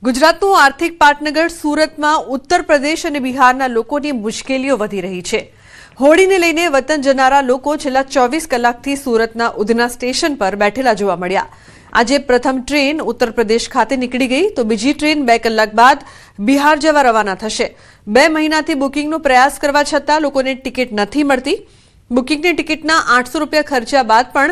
ગુજરાતનું આર્થિક પાટનગર સુરતમાં ઉત્તર પ્રદેશ અને બિહારના લોકોની મુશ્કેલીઓ વધી રહી છે। હોળીને લઈને વતન જનારા લોકો છેલ્લા 24 કલાકથી સુરતના ઉધના સ્ટેશન પર બેઠેલા જોવા મળ્યા। આજે પ્રથમ ટ્રેન ઉત્તર પ્રદેશ ખાતે નીકળી ગઈ તો બીજી ટ્રેન 2 કલાક બાદ બિહાર જવા રવાના થશે। 2 મહિનાથી બુકિંગનો પ્રયાસ કરવા છતાં લોકોને ટિકિટ નથી મળતી। બુકિંગની ટિકિટના 800 રૂપિયા ખર્ચ્યા બાદ પણ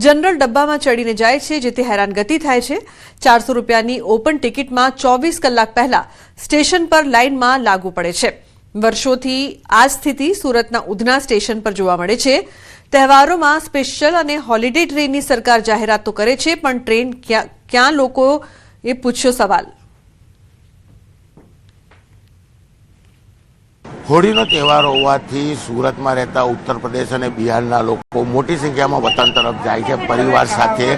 જનરલ ડબ્બામાં ચડીને જાય છે, જેથી હેરાનગતિ થાય છે। 400 રૂપિયાની ઓપન ટિકિટમાં 24 કલાક પહેલા સ્ટેશન પર લાઇનમાં લાગવું પડે છે। વર્ષોથી આ સ્થિતિ સુરતના ઉધના સ્ટેશન પર જોવા મળે છે। તહેવારોમાં સ્પેશિયલ અને હોલિડે ટ્રેનની સરકાર જાહેરાત તો કરે છે, પણ ટ્રેન ક્યાં લોકોએ પૂછ્યો સવાલ। હોળીનો તહેવાર હોવાથી સુરતમાં રહેતા ઉત્તર પ્રદેશ અને બિહારના લોકો મોટી સંખ્યામાં વતન તરફ જાય છે પરિવાર સાથે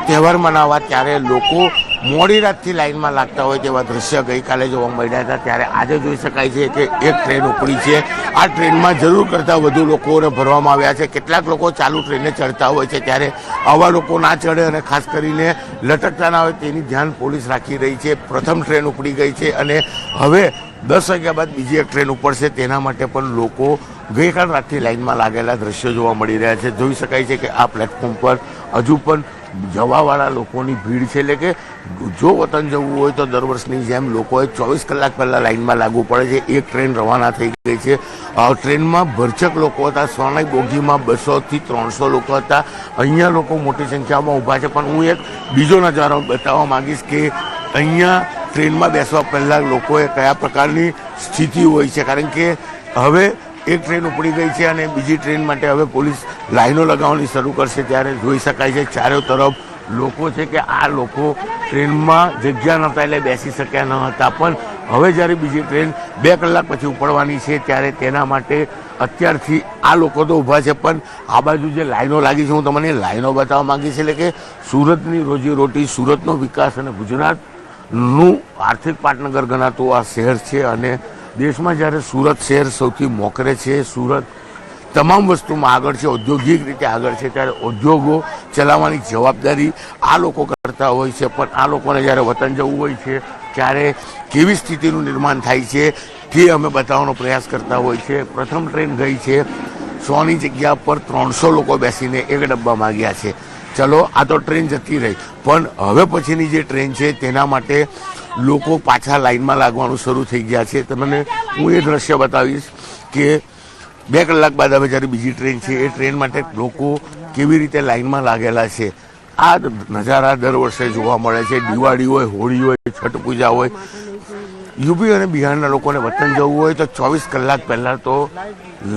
તહેવાર મનાવવા। ત્યારે લોકો મોડી રાતથી લાઇનમાં લાગતા હોય તેવા દ્રશ્ય ગઈકાલે જોવા મળ્યા હતા। ત્યારે આજે જોઈ શકાય છે કે એક ટ્રેન ઉપડી છે। આ ટ્રેનમાં જરૂર કરતાં વધુ લોકોને ભરવામાં આવ્યા છે। કેટલાક લોકો ચાલુ ટ્રેને ચડતા હોય છે, ત્યારે આવા લોકો ના ચડે અને ખાસ કરીને લટકતા ના હોય તેની ધ્યાન પોલીસ રાખી રહી છે। પ્રથમ ટ્રેન ઉપડી ગઈ છે અને હવે 10 વાગ્યા બાદ બીજી એક ટ્રેન ઉપડશે। તેના માટે પણ લોકો ગઈકાલ રાતથી લાઇનમાં લાગેલા દ્રશ્યો જોવા મળી રહ્યા છે। જોઈ શકાય છે કે આ પ્લેટફોર્મ પર હજુ પણ જવાવાળા લોકોની ભીડ છે। એટલે કે જો વતન જવું હોય તો દર વર્ષની જેમ લોકોએ 24 કલાક પહેલાં લાઇનમાં લાગવું પડે છે। એક ટ્રેન રવાના થઈ ગઈ છે। ટ્રેનમાં ભરચક લોકો હતા। સોનાઈ બોગીમાં 200 થી 300 લોકો હતા। અહીંયા લોકો મોટી સંખ્યામાં ઊભા છે। પણ હું એક બીજો નજારો બતાવવા માંગીશ કે અહીંયા ટ્રેનમાં બેસવા પહેલાં લોકોએ કયા પ્રકારની સ્થિતિ હોય છે, કારણ કે હવે એક ટ્રેન ઉપડી ગઈ છે અને બીજી ટ્રેન માટે હવે પોલીસ લાઈનો લગાવવાની શરૂ કરશે। ત્યારે જોઈ શકાય છે ચારે તરફ લોકો છે કે આ લોકો ટ્રેનમાં જગ્યા નહોતા એટલે બેસી શક્યા ન હતા, પણ હવે જ્યારે બીજી ટ્રેન 2 કલાક પછી ઉપડવાની છે ત્યારે તેના માટે અત્યારથી આ લોકો તો ઊભા છે, પણ આ બાજુ જે લાઈનો લાગી છે હું તમને લાઈનો બતાવવા માંગીશ। એટલે કે સુરતની રોજીરોટી, સુરતનો વિકાસ અને ગુજરાતનું આર્થિક પાટનગર ગણાતું આ શહેર છે અને દેશમાં જ્યારે સુરત શહેર સૌથી મોખરે છે, સુરત તમામ વસ્તુમાં આગળ છે, ઔદ્યોગિક રીતે આગળ છે, ત્યારે ઉદ્યોગો ચલાવવાની જવાબદારી આ લોકો કરતા હોય છે। પણ આ લોકોને જ્યારે વતન જવું હોય છે ત્યારે કેવી સ્થિતિનું નિર્માણ થાય છે તે અમે બતાવવાનો પ્રયાસ કરતા હોય છે। પ્રથમ ટ્રેન ગઈ છે, 100ની જગ્યા પર 300 લોકો બેસીને એક ડબ્બામાં ગયા છે। ચલો આ તો ટ્રેન જતી રહી, પણ હવે પછીની જે ટ્રેન છે તેના માટે લોકો પાછા લાઇનમાં લાગવાનું શરૂ થઈ ગયા છે। તમને હું એ દ્રશ્ય બતાવીશ કે 2 કલાક બાદ હવે જ્યારે બીજી ટ્રેન છે એ ટ્રેન માટે લોકો કેવી રીતે લાઇનમાં લાગેલા છે। આ નજારા દર વર્ષે જોવા મળે છે। દિવાળી હોય, હોળી હોય, છઠ પૂજા હોય, યુપી અને બિહારના લોકોને વતન જવું હોય તો 24 કલાક પહેલાં તો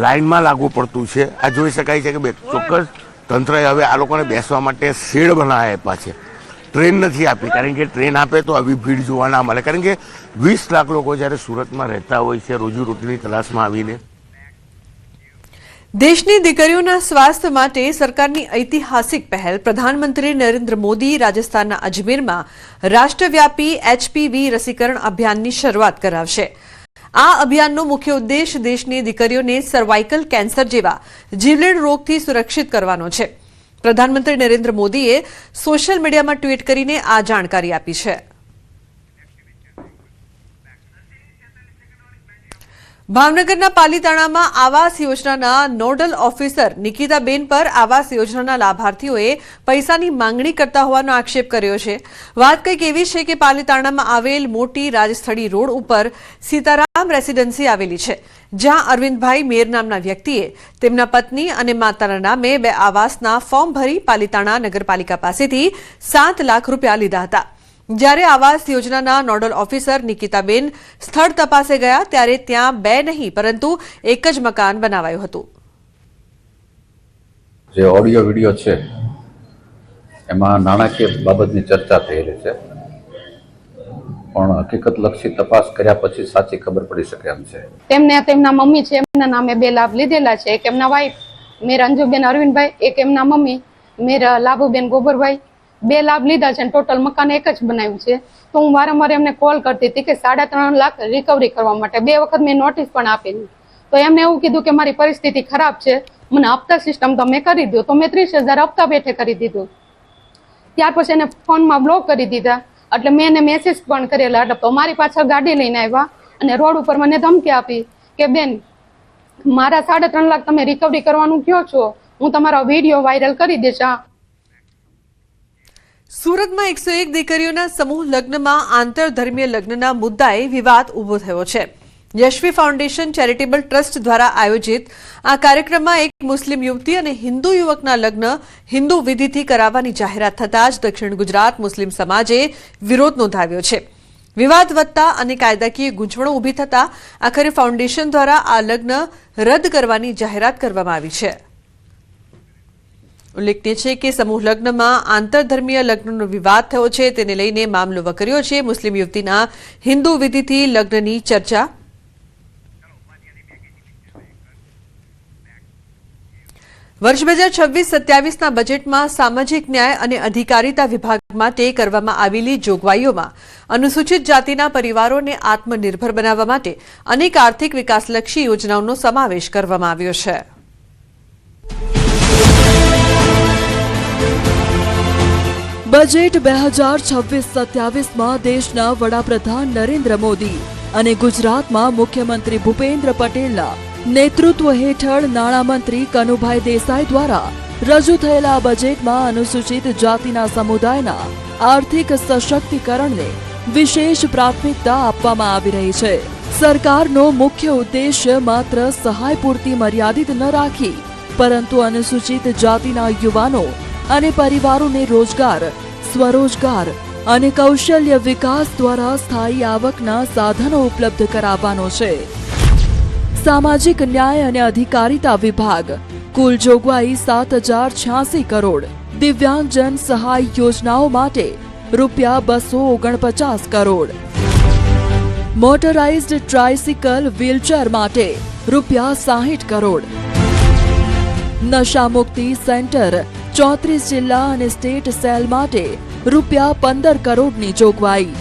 લાઇનમાં લાગવું પડતું છે। આ જોઈ શકાય છે કે ચોક્કસ તંત્રએ હવે આ લોકોને બેસવા માટે શેડ બનાવ્યા આપ્યા છે, ટ્રેન નથી આપી, કારણ કે ટ્રેન આપે તો આવી ભીડ જોવા ના મળે। કારણ કે 20 લાખ લોકો જ્યારે સુરતમાં રહેતા હોય છે રોજીરોટીની તલાશમાં આવીને। દેશની દીકરીઓના સ્વાસ્થ્ય માટે સરકારની ઐતિહાસિક પહેલ પ્રધાનમંત્રી નરેન્દ્ર મોદી રાજસ્થાનના અજમેરમાં રાષ્ટ્રવ્યાપી HPV રસીકરણ અભિયાનની શરૂઆત કરાવશે। આ અભિયાનનો મુખ્ય ઉદ્દેશ દેશની દીકરીઓને સર્વાઇકલ કેન્સર જેવા જીવલેણ રોગથી સુરક્ષિત કરવાનો છે। પ્રધાનમંત્રી નરેન્દ્ર મોદીએ સોશિયલ મીડિયામાં ટ્વીટ કરીને આ જાણકારી આપી છે। ભાવનગરના પાલીતાણામાં આવાસ યોજનાના નોડલ ઓફિસર નિકિતાબેન પર આવાસ યોજનાના લાભાર્થીઓએ પૈસાની માંગણી કરતા હોવાનો આક્ષેપ કર્યો છે। વાત કંઈક એવી છે કે પાલીતાણામાં આવેલ મોટી રાજસ્થળી રોડ ઉપર સીતારામ રેસીડન્સી આવેલી છે, જ્યાં અરવિંદભાઈ મેર નામના વ્યક્તિએ તેમના પત્ની અને માતાના નામે 2 આવાસના ફોર્મ ભરી પાલીતાણા નગરપાલિકા પાસેથી 7 લાખ રૂપિયા લીધા હતા। જ્યારે આવાસ યોજનાના નોડલ ઓફિસર નિકિતાબેન સ્થળ તપાસે ગયા ત્યારે ત્યાં 2 નહીં પરંતુ એક જ મકાન બનાવાયું હતું। જે ઓડિયો વિડિયો છે એમાં નાણાકીય બાબતની ચર્ચા થયેલી છે, પણ હકીકતલક્ષી તપાસ કર્યા પછી સાચી ખબર પડી શકે એમ છે। તેમને તેમના મમ્મી છે એમના નામે 2 લાભ લીધેલા છે, એક એમના વાઈફ મેર અંજુબેન અરવિંદભાઈ, એક એમના મમ્મી મેર લાભુબેન ગોબરભાઈ, 2 લાભ લીધા છે। ટોટલ મકાન એક જ બનાવ્યું છે। તો હું વારંવાર એમને કોલ કરતી હતી કે 3.5 લાખ રિકવરી કરવા માટે 2 વખત મેં નોટિસ પણ આપેલી, તો એમને એવું કીધું કે મારી પરિસ્થિતિ ખરાબ છે, મને હપ્તા સિસ્ટમ તમે કરી દો, તો મેં 30,000 હપ્તા બેઠે કરી દીધું। ત્યાર પછી એને ફોનમાં બ્લોક કરી દીધા એટલે મેં એને મેસેજ પણ કરેલા. એટલે તો મારી પાછળ ગાડી લઈને આવ્યા અને રોડ ઉપર મને ધમકી આપી કે બેન મારા 3.5 લાખ તમે રિકવરી કરવાનું કહો છો, હું તમારો વિડીયો વાયરલ કરી દઈશ. સુરતમાં 101 દીકરીઓના સમૂહ લગ્નમાં આંતરધર્મીય લગ્નના મુદ્દાએ વિવાદ ઉભો થયો છે. યશવી ફાઉન્ડેશન ચેરિટેબલ ટ્રસ્ટ દ્વારા આયોજિત આ કાર્યક્રમમાં એક મુસ્લિમ યુવતી અને હિન્દુ યુવકના લગ્ન હિન્દુ વિધિથી કરાવવાની જાહેરાત થતાં જ દક્ષિણ ગુજરાત મુસ્લિમ સમાજે વિરોધ નોંધાવ્યો છે. વિવાદ વધતા અને કાયદાકીય ગૂંચવણો ઊભી થતાં આખરે ફાઉન્ડેશન દ્વારા આ લગ્ન રદ કરવાની જાહેરાત કરવામાં આવી છે. ઉલ્લેખનીય છે કે સમૂહ લગ્નમાં આંતરધર્મીય લગ્નનો વિવાદ થયો છે, તેને લઈને મામલો વકર્યો છે. મુસ્લિમ યુવતીના હિન્દુ વિધિથી લગ્નની ચર્ચા. વર્ષ 2026-27ના બજેટમાં સામાજિક ન્યાય અને અધિકારીતા વિભાગ માટે કરવામાં આવેલી જોગવાઈઓમાં અનુસૂચિત જાતિના પરિવારોને આત્મનિર્ભર બનાવવા માટે અનેક આર્થિક વિકાસલક્ષી યોજનાઓનો સમાવેશ કરવામાં આવ્યો છે. બજેટ 2026-27માં દેશના વડાપ્રધાન નરેન્દ્ર મોદી અને ગુજરાતમાં મુખ્યમંત્રી ભૂપેન્દ્ર પટેલના નેતૃત્વ હેઠળ નાણામંત્રી કનુભાઈ દેસાઈ દ્વારા રજૂ થયેલા બજેટમાં અનુસૂચિત જાતિના સમુદાયના આર્થિક સશક્તિકરણને વિશેષ પ્રાથમિકતા આપવામાં આવી રહી છે. સરકારનો મુખ્ય ઉદ્દેશ્ય માત્ર સહાય પૂરતી મર્યાદિત ન રાખી પરંતુ અનુસૂચિત જાતિના યુવાનો અને પરિવારોને રોજગાર, સ્વરોજગાર અને કૌશલ્ય વિકાસ દ્વારા સ્થાયી આવકના સાધનો ઉપલબ્ધ કરાવવાનો છે. સામાજિક ન્યાય અને અધિકારીતા વિભાગ કુલ જોગવાઈ 7,086 કરોડ, દિવ્યાંગજન સહાય યોજનાઓ માટે ₹249 કરોડ, મોટરાઇઝ્ડ ટ્રાયસિકલ વ્હીલચેર માટે ₹60 કરોડ, નશામુક્તિ સેન્ટર 34 જિલ્લા અને સ્ટેટ સેલ માટે ₹15 કરોડની જોગવાઈ,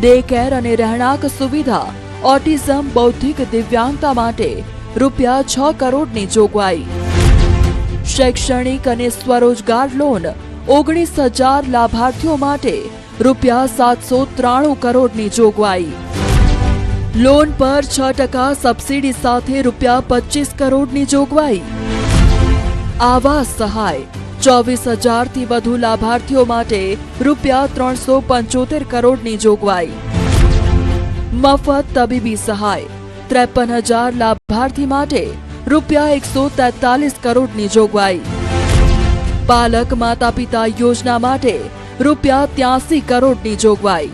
ડે કેર અને રહેણાંક સુવિધા ઓટિઝમ બૌદ્ધિક દિવ્યાંગતા માટે ₹6 કરોડની જોગવાઈ, શૈક્ષણિક અને સ્વરોજગાર લોન 19,000 લાભાર્થીઓ માટે ₹793 કરોડની જોગવાઈ, લોન પર 6% સબસિડી સાથે ₹25 કરોડની જોગવાઈ, આવાસ સહાય 24,000થી વધુ લાભાર્થીઓ માટે ₹375 કરોડની જોગવાઈ, મફત તબીબી સહાય 53,000 લાભાર્થી માટે ₹143 કરોડની જોગવાઈ, પાલક માતા પિતા યોજના માટે ₹83 કરોડની જોગવાઈ,